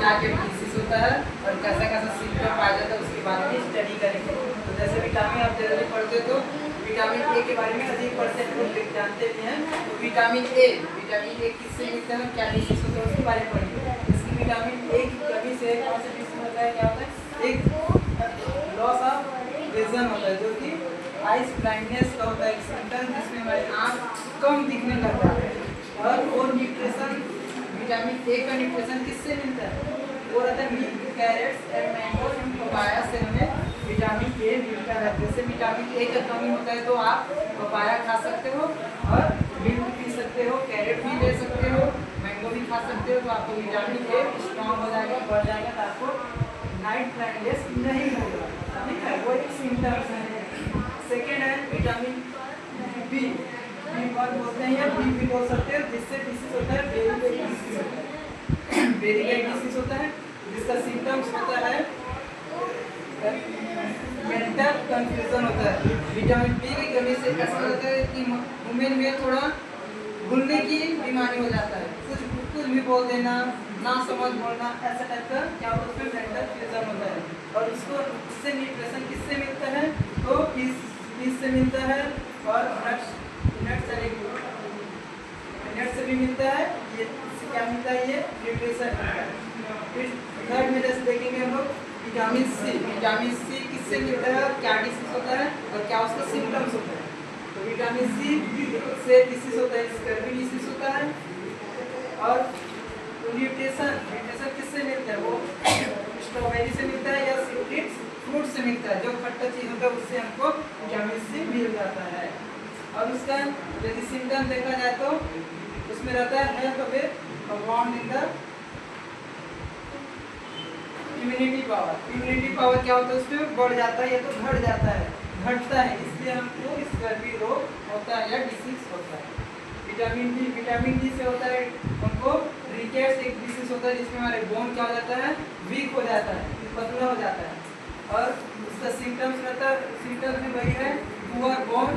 क्या क्या डिसीज होता है और कैसा कैसा सिम्टम पाया जाता है उसके बारे में स्टडी करेंगे। तो जैसे विटामिन आप जनरली पढ़ते हो तो विटामिन ए के बारे में अधिक परसेंट लोग जानते भी हैं। तो विटामिन ए किससे मिलता है, क्या डिसीज होता है उसके बारे में पढ़ेंगे। इसकी विटामिन ए की कमी से कौन सा डिसीज होता है, क्या होता है, एक लॉस ऑफ विजन होता है जो कि आइज ब्लाइंडनेस का होता है एक सिम्टम, जिसमें हमारी आँख कम दिखने लगता है। और न्यूट्रिशन, विटामिन ए का न्यूट्रिशन किससे मिलता है, वो रहता है milk, carrots and mango and papaya से हमें विटामिन ए मिलता है। जैसे विटामिन ए का कमी होता है तो आप पपाया खा सकते हो और मिल्क पी सकते हो, कैरेट भी ले सकते हो, मैंगो भी खा सकते हो, तो आपको विटामिन ए स्ट्रॉन्ग हो जाएगा, बढ़ जाएगा, तो आपको नाइट ब्लाइंडनेस नहीं होगा। ठीक है, वो एक सिम्टम्स है। सेकेंड है विटामिन बी, B1 बोलते हैं या बी भी बोल सकते हैं, जिससे डिसीज होता है बेरी डिसीज होता है। बेरी डिसीज होता है जिसका सिम्टम्स होता है मेंटल कंफ्यूजन होता है। विटामिन बी की कमी से ऐसा होता है कि वुमेन में थोड़ा भूलने की बीमारी हो जाता है, कुछ भी बोल देना, ना समझ बोलना, ऐसा टाइप का क्या होता है, उसमें मेंटल कंफ्यूजन होता है। और उसको इससे न्यूट्रिशन किससे मिलता है, तो फिश से मिलता है और नट से भी मिलता है। ये क्या मिलता है, ये न्यूट्रिशन। फिर थर्ड में जैसे देखेंगे हम लोग विटामिन सी किससे मिलता है, क्या डिसीज होता है और क्या उसका सिम्टम्स होता है। तो विटामिन सी से डिसीज होता है, स्कर्वी डिसीज होता है। और न्यूट्रिशन किससे मिलता है, वो स्ट्रॉबेरी से मिलता है या सीट्रस फ्रूट से मिलता है, जो खट्टा चीज होता है उससे हमको विटामिन सी मिल जाता है। और उसका यदि सिम्टम देखा जाए तो उसमें रहता है help with bound in the immunity power क्या होता है, उसमें बढ़ जाता है या तो घटता है, इसलिए हमको स्कर्वी रोग होता है या डिसीज होता है। विटामिन डी से होता है हमको रिकेट्स, एक डिसीज होता है जिसमें हमारे बोन क्या हो जाता है, वीक हो जाता है, पतला हो जाता है। और उसका सिम्टम्स भी वही है, poor bone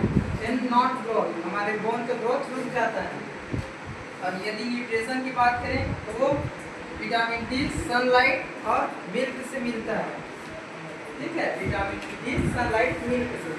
and not growth, हमारे बोन का ग्रोथ रुक जाता है। और यदि न्यूट्रिशन की बात करें तो वो विटामिन डी सनलाइट और मिल्क से मिलता है। ठीक है, विटामिन डी सनलाइट मिल्क से।